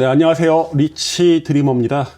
네, 안녕하세요. 리치 드리머입니다.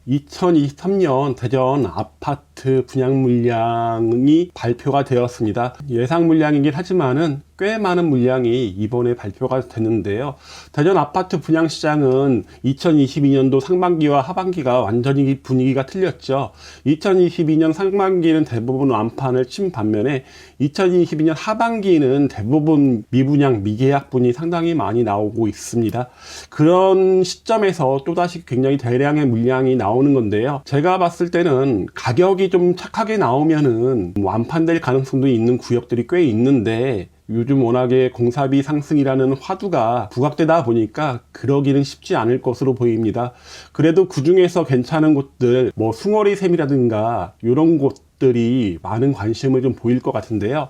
2023년 대전 아파트 분양 물량이 발표가 되었습니다. 예상 물량이긴 하지만은 꽤 많은 물량이 이번에 발표가 됐는데요. 대전 아파트 분양 시장은 2022년도 상반기와 하반기가 완전히 분위기가 틀렸죠. 2022년 상반기는 대부분 완판을 친 반면에 2022년 하반기는 대부분 미분양, 미계약분이 상당히 많이 나오고 있습니다. 그런 시점에서 또다시 굉장히 대량의 물량이 나오는 건데요. 제가 봤을 때는 가격이 좀 착하게 나오면은 완판될 가능성도 있는 구역들이 꽤 있는데, 요즘 워낙에 공사비 상승이라는 화두가 부각되다 보니까 그러기는 쉽지 않을 것으로 보입니다. 그래도 그 중에서 괜찮은 곳들, 뭐 숭어리샘이라든가 이런 곳들이 많은 관심을 좀 보일 것 같은데요.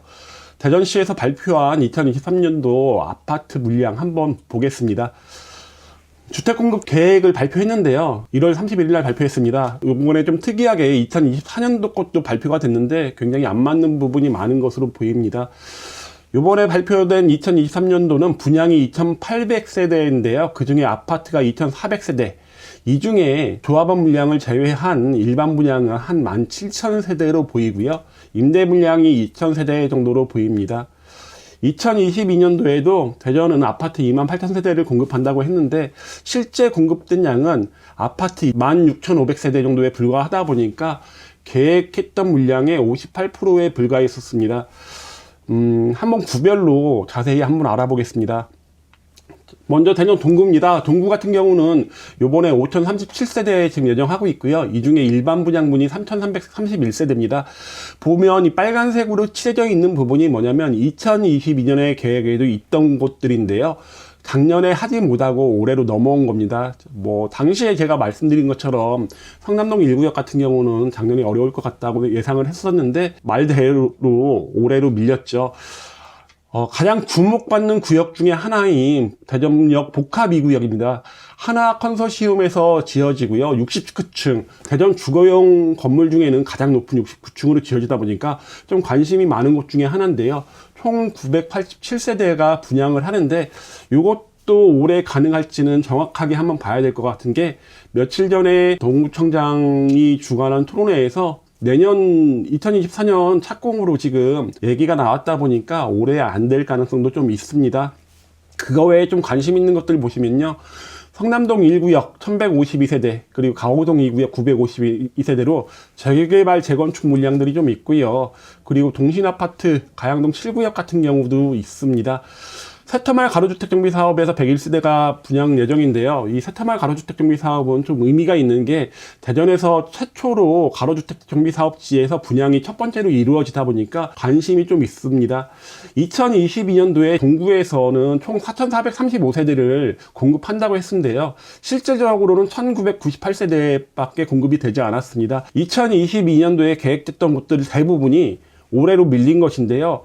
대전시에서 발표한 2023년도 아파트 물량 한번 보겠습니다. 주택공급 계획을 발표했는데요. 1월 31일 날 발표했습니다. 이번에 좀 특이하게 2024년도 것도 발표가 됐는데 굉장히 안 맞는 부분이 많은 것으로 보입니다. 이번에 발표된 2023년도는 분양이 2,800세대인데요. 그 중에 아파트가 2,400세대. 이 중에 조합원 물량을 제외한 일반 분양은 한 17,000세대로 보이고요. 임대 물량이 2,000세대 정도로 보입니다. 2022년도에도 대전은 아파트 28,000세대를 공급한다고 했는데 실제 공급된 양은 아파트 16,500세대 정도에 불과하다 보니까 계획했던 물량의 58%에 불과했었습니다. 한번 구별로 자세히 한번 알아보겠습니다. 먼저 대전 동구입니다. 동구 같은 경우는 요번에 5,037세대 지금 예정하고 있고요. 이 중에 일반 분양분이 3,331세대입니다. 보면 이 빨간색으로 칠해져 있는 부분이 뭐냐면 2022년에 계획에도 있던 곳들인데요. 작년에 하지 못하고 올해로 넘어온 겁니다. 뭐 당시에 제가 말씀드린 것처럼 성남동 1구역 같은 경우는 작년에 어려울 것 같다고 예상을 했었는데 말대로 올해로 밀렸죠. 가장 주목받는 구역 중에 하나인 대전역 복합 2구역입니다. 하나 컨소시엄에서 지어지고요. 69층, 대전 주거용 건물 중에는 가장 높은 69층으로 지어지다 보니까 좀 관심이 많은 곳 중에 하나인데요. 총 987세대가 분양을 하는데 이것도 올해 가능할지는 정확하게 한번 봐야 될 것 같은 게, 며칠 전에 동구청장이 주관한 토론회에서 내년 2024년 착공으로 지금 얘기가 나왔다 보니까 올해 안 될 가능성도 좀 있습니다. 그거 외에 좀 관심 있는 것들 보시면요. 성남동 1구역 1152세대, 그리고 가호동 2구역 952세대로 재개발 재건축 물량들이 좀 있고요. 그리고 동신아파트 가양동 7구역 같은 경우도 있습니다. 세터말 가로주택 정비 사업에서 101세대가 분양 예정인데요. 이 세터말 가로주택 정비 사업은 좀 의미가 있는 게, 대전에서 최초로 가로주택 정비 사업지에서 분양이 첫 번째로 이루어지다 보니까 관심이 좀 있습니다. 2022년도에 동구에서는 총 4,435세대를 공급한다고 했는데요. 실제적으로는 1,998세대밖에 공급이 되지 않았습니다. 2022년도에 계획됐던 곳들 대부분이 올해로 밀린 것인데요.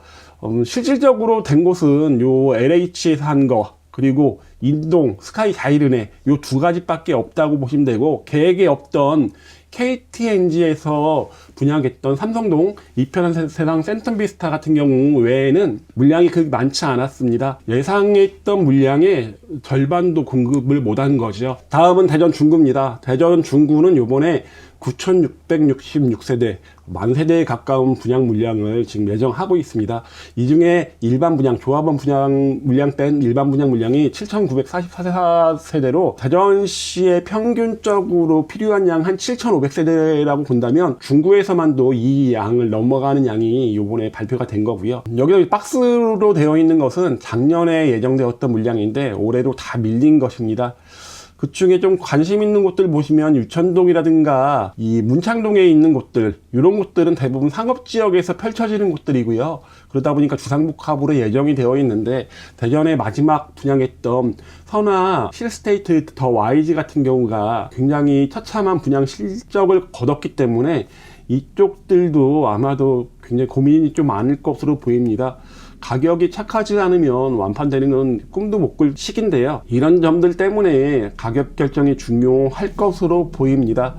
실질적으로 된 곳은 요 LH에서 한 거, 그리고 인동, 스카이 자이르네 요 두 가지밖에 없다고 보시면 되고, 계획에 없던 KTNG에서 분양했던 삼성동 이편한 세상 센텀비스타 같은 경우 외에는 물량이 그렇게 많지 않았습니다. 예상했던 물량의 절반도 공급을 못한 거죠. 다음은 대전 중구입니다. 대전 중구는 요번에 9,666세대, 만세대에 가까운 분양 물량을 지금 예정하고 있습니다. 이 중에 일반 분양, 조합원 분양 물량 뺀 일반 분양 물량이 7,944세대로 대전시의 평균적으로 필요한 양 한 7,500세대라고 본다면 중구에서만도 이 양을 넘어가는 양이 요번에 발표가 된 거고요. 여기 박스로 되어 있는 것은 작년에 예정되었던 물량인데 올해로 다 밀린 것입니다. 그 중에 좀 관심 있는 곳들 보시면 유천동이라든가 이 문창동에 있는 곳들, 이런 곳들은 대부분 상업지역에서 펼쳐지는 곳들이고요. 그러다 보니까 주상복합으로 예정이 되어 있는데, 대전에 마지막 분양했던 선화 힐스테이트 더 YG 같은 경우가 굉장히 처참한 분양 실적을 거뒀기 때문에 이쪽들도 아마도 굉장히 고민이 좀 많을 것으로 보입니다. 가격이 착하지 않으면 완판되는 건 꿈도 못 꿀 시기인데요. 이런 점들 때문에 가격 결정이 중요할 것으로 보입니다.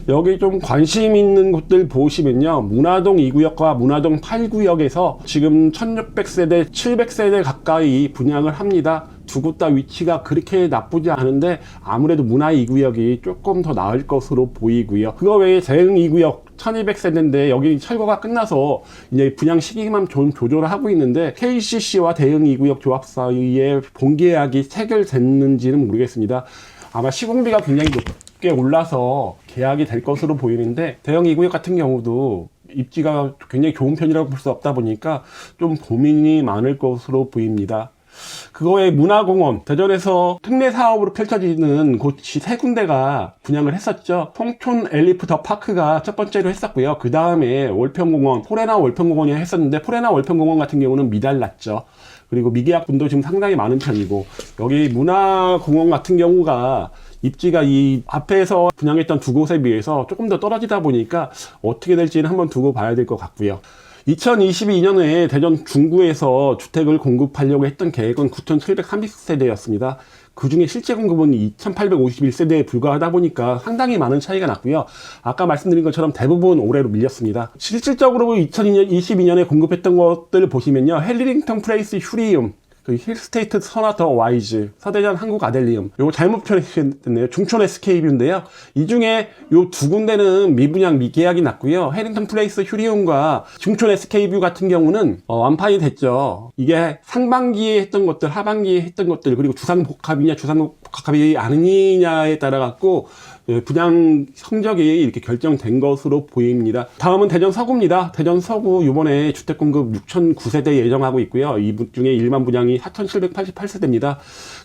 여기 좀 관심 있는 곳들 보시면요. 문화동 2구역과 문화동 8구역에서 지금 1600세대, 700세대 가까이 분양을 합니다. 두 곳 다 위치가 그렇게 나쁘지 않은데 아무래도 문화 2구역이 조금 더 나을 것으로 보이고요. 그거 외에 대흥 2구역 1200세대인데 여기 철거가 끝나서 이제 분양 시기만 좀 조절을 하고 있는데 KCC와 대흥 2구역 조합 사이에 본계약이 체결됐는지는 모르겠습니다. 아마 시공비가 굉장히 높게 올라서 계약이 될 것으로 보이는데 대형 2구역 같은 경우도 입지가 굉장히 좋은 편이라고 볼 수 없다 보니까 좀 고민이 많을 것으로 보입니다. 그거에 문화공원, 대전에서 특례 사업으로 펼쳐지는 곳이 세 군데가 분양을 했었죠. 송촌 엘리프 더 파크가 첫 번째로 했었고요. 그 다음에 월평공원, 포레나 월평공원이 했었는데 포레나 월평공원 같은 경우는 미달났죠. 그리고 미계약 분도 지금 상당히 많은 편이고, 여기 문화공원 같은 경우가 입지가 이 앞에서 분양했던 두 곳에 비해서 조금 더 떨어지다 보니까 어떻게 될지는 한번 두고 봐야 될 것 같고요. 2022년에 대전 중구에서 주택을 공급하려고 했던 계획은 9,730세대였습니다. 그 중에 실제 공급은 2,851세대에 불과하다 보니까 상당히 많은 차이가 났고요. 아까 말씀드린 것처럼 대부분 올해로 밀렸습니다. 실질적으로 2022년에 공급했던 것들을 보시면요. 헬리링턴 플레이스 휴리움, 그 힐스테이트 서나더 와이즈, 서대전 한국 아델리움, 요거 잘못 표현했네요. 중촌 SK뷰인데요. 이 중에 요 두 군데는 미분양 미계약이 났고요. 해링턴 플레이스 휴리움과 중촌 SK뷰 같은 경우는 완판이 됐죠. 이게 상반기에 했던 것들, 하반기에 했던 것들, 그리고 주상복합이냐 주상복합이 아니냐에 따라 갖고 분양 성적이 이렇게 결정된 것으로 보입니다. 다음은 대전 서구입니다. 대전 서구 이번에 주택 공급 6,009세대 예정하고 있고요. 이 중에 일반 분양이 4,788세대입니다.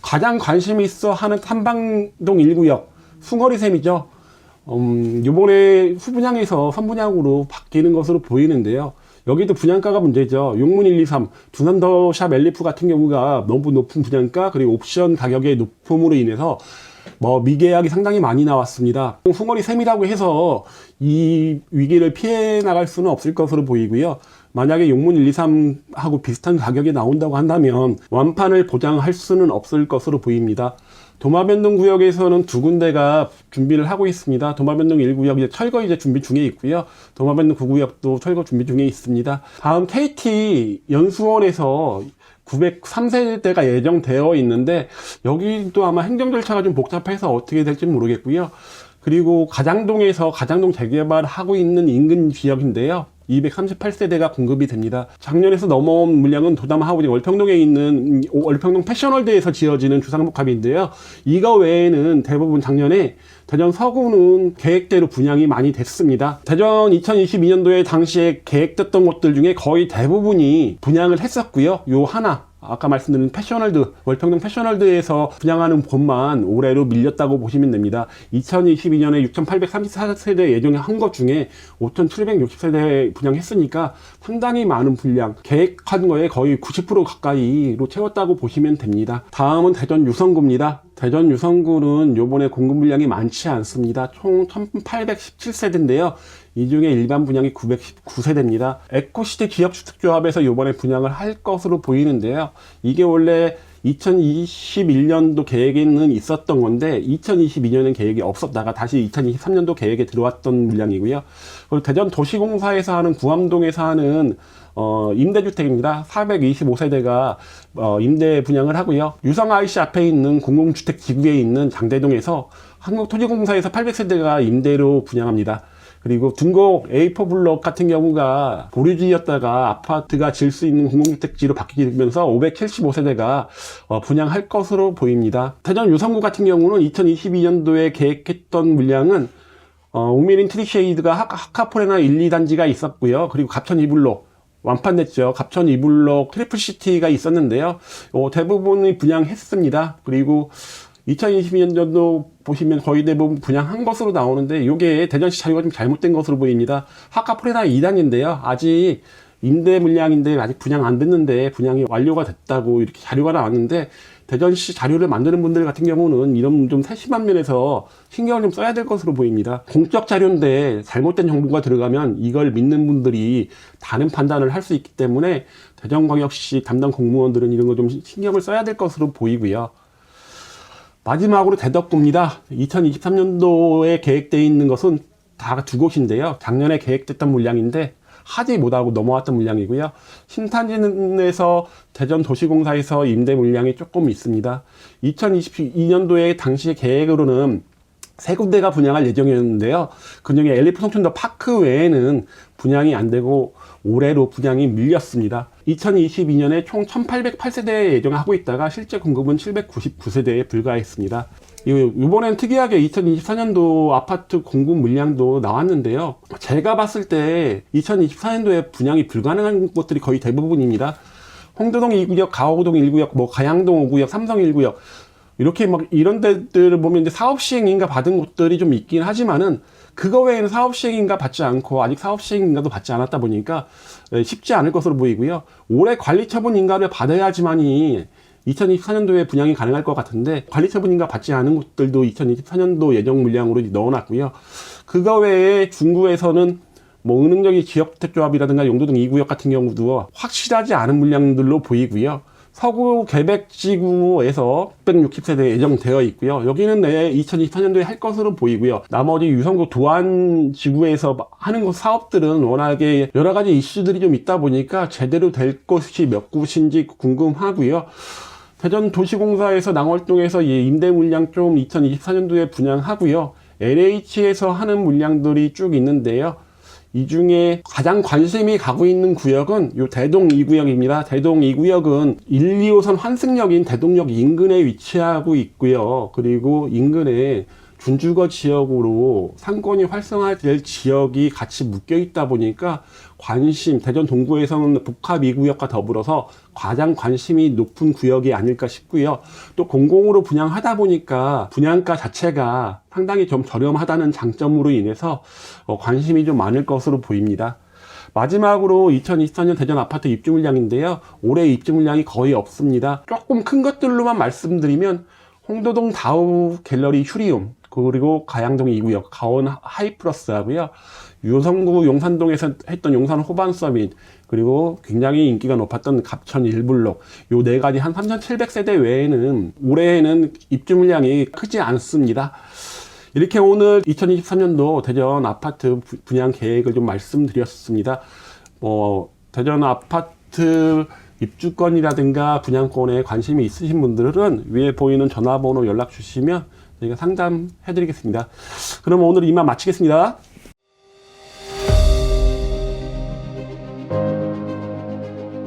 가장 관심 있어 하는 삼방동 1구역 숭어리샘이죠. 이번에 후분양에서 선분양으로 바뀌는 것으로 보이는데요. 여기도 분양가가 문제죠. 용문 123, 두산더샵 엘리프 같은 경우가 너무 높은 분양가, 그리고 옵션 가격의 높음으로 인해서 미계약이 상당히 많이 나왔습니다. 숭어리 샘이라고 해서 이 위기를 피해 나갈 수는 없을 것으로 보이고요. 만약에 용문 123하고 비슷한 가격이 나온다고 한다면 완판을 보장할 수는 없을 것으로 보입니다. 도마변동 구역에서는 두 군데가 준비를 하고 있습니다. 도마변동 1구역 이제 철거 준비 중에 있고요. 도마변동 9구역도 철거 준비 중에 있습니다. 다음 KT 연수원에서 903세대가 예정되어 있는데 여기도 아마 행정 절차가 좀 복잡해서 어떻게 될지 모르겠고요. 그리고 가장동에서 가장동 재개발하고 있는 인근 지역인데요. 238세대가 공급이 됩니다. 작년에서 넘어온 물량은 도담 하우징 월평동에 있는 월평동 패션월드에서 지어지는 주상복합인데요. 이거 외에는 대부분 작년에 대전 서구는 계획대로 분양이 많이 됐습니다. 대전 2022년도에 당시에 계획됐던 곳들 중에 거의 대부분이 분양을 했었고요. 요 하나 아까 말씀드린 패션월드, 월평동 패션월드에서 분양하는 곳만 올해로 밀렸다고 보시면 됩니다. 2022년에 6,834세대 예정한 것 중에 5,760세대 분양했으니까 상당히 많은 분량, 계획한 거에 거의 90% 가까이로 채웠다고 보시면 됩니다. 다음은 대전 유성구입니다. 대전 유성구는 요번에 공급 물량이 많지 않습니다. 총 1,817세대인데요. 이 중에 일반 분양이 919세대입니다. 에코시티 지역주택조합에서 요번에 분양을 할 것으로 보이는데요. 이게 원래 2021년도 계획에는 있었던 건데 2022년엔 계획이 없었다가 다시 2023년도 계획에 들어왔던 물량이고요. 그리고 대전 도시공사에서 하는 구암동에서 하는 임대주택입니다. 425세대가 임대 분양을 하고요. 유성 IC 앞에 있는 공공주택 지구에 있는 장대동에서 한국토지공사에서 800세대가 임대로 분양합니다. 그리고 둔곡 A4 블록 같은 경우가 보류지였다가 아파트가 질 수 있는 공공주택지로 바뀌면서 575세대가 분양할 것으로 보입니다. 대전 유성구 같은 경우는 2022년도에 계획했던 물량은 옥메린 트리쉐이드가 하카포레나 1, 2단지가 있었고요. 그리고 갑천 2블록 완판됐죠. 갑천 2블록 트리플시티가 있었는데요. 대부분이 분양했습니다. 그리고 2022년도 보시면 거의 대부분 분양한 것으로 나오는데 이게 대전시 자료가 좀 잘못된 것으로 보입니다. 하카포레나 2단인데요. 아직 임대 물량인데 아직 분양 안 됐는데 분양이 완료가 됐다고 이렇게 자료가 나왔는데 대전시 자료를 만드는 분들 같은 경우는 이런 좀 세심한 면에서 신경을 좀 써야 될 것으로 보입니다. 공적 자료인데 잘못된 정보가 들어가면 이걸 믿는 분들이 다른 판단을 할 수 있기 때문에 대전광역시 담당 공무원들은 이런 거 좀 신경을 써야 될 것으로 보이고요. 마지막으로 대덕구입니다. 2023년도에 계획되어 있는 것은 다 두 곳인데요. 작년에 계획됐던 물량인데 하지 못하고 넘어왔던 물량이고요. 신탄진에서 대전도시공사에서 임대 물량이 조금 있습니다. 2022년도에 당시 계획으로는 세 군데가 분양할 예정이었는데요. 그중에 엘리프 송춘도 파크 외에는 분양이 안 되고 올해로 분양이 밀렸습니다. 2022년에 총 1808세대 예정하고 있다가 실제 공급은 799세대에 불과했습니다. 이번엔 특이하게 2024년도 아파트 공급 물량도 나왔는데요. 제가 봤을 때 2024년도에 분양이 불가능한 곳들이 거의 대부분입니다. 홍도동 2구역, 가호동 1구역, 뭐 가양동 5구역, 삼성 1구역 이렇게 막 이런 데들을 보면 이제 사업 시행인가 받은 곳들이 좀 있긴 하지만은 그거 외에는 사업 시행인가 받지 않고 아직 사업 시행인가도 받지 않았다 보니까 쉽지 않을 것으로 보이고요. 올해 관리 처분 인가를 받아야지만이 2024년도에 분양이 가능할 것 같은데 관리 처분 인가 받지 않은 곳들도 2024년도 예정 물량으로 넣어놨고요. 그거 외에 중구에서는 뭐 은흥적인 지역주택조합이라든가 용도동 2구역 같은 경우도 확실하지 않은 물량들로 보이고요. 서구 계백지구에서 660세대 예정되어 있고요. 여기는 2024년도에 할 것으로 보이고요. 나머지 유성구 도안지구에서 하는 것 사업들은 워낙에 여러 가지 이슈들이 좀 있다 보니까 제대로 될 것이 몇 곳인지 궁금하고요. 대전도시공사에서 낭월동에서 임대 물량 좀 2024년도에 분양하고요. LH에서 하는 물량들이 쭉 있는데요. 이 중에 가장 관심이 가고 있는 구역은 요 대동 2구역입니다. 대동 2구역은 1, 2호선 환승역인 대동역 인근에 위치하고 있고요. 그리고 인근에 준주거 지역으로 상권이 활성화될 지역이 같이 묶여 있다 보니까 대전 동구에서는 복합 2구역과 더불어서 가장 관심이 높은 구역이 아닐까 싶고요. 또 공공으로 분양하다 보니까 분양가 자체가 상당히 좀 저렴하다는 장점으로 인해서 관심이 좀 많을 것으로 보입니다. 마지막으로 2024년 대전 아파트 입주 물량인데요. 올해 입주 물량이 거의 없습니다. 조금 큰 것들로만 말씀드리면 홍도동 다우 갤러리 휴리움, 그리고 가양동 2구역 가온 하이플러스 하고요. 유성구 용산동에서 했던 용산 호반 서밋, 그리고 굉장히 인기가 높았던 갑천 1블록, 요 네 가지 한 3,700세대 외에는 올해에는 입주 물량이 크지 않습니다. 이렇게 오늘 2023년도 대전 아파트 분양 계획을 좀 말씀드렸습니다. 대전 아파트 입주권이라든가 분양권에 관심이 있으신 분들은 위에 보이는 전화번호 연락 주시면 저희가 상담해 드리겠습니다. 그럼 오늘 이만 마치겠습니다.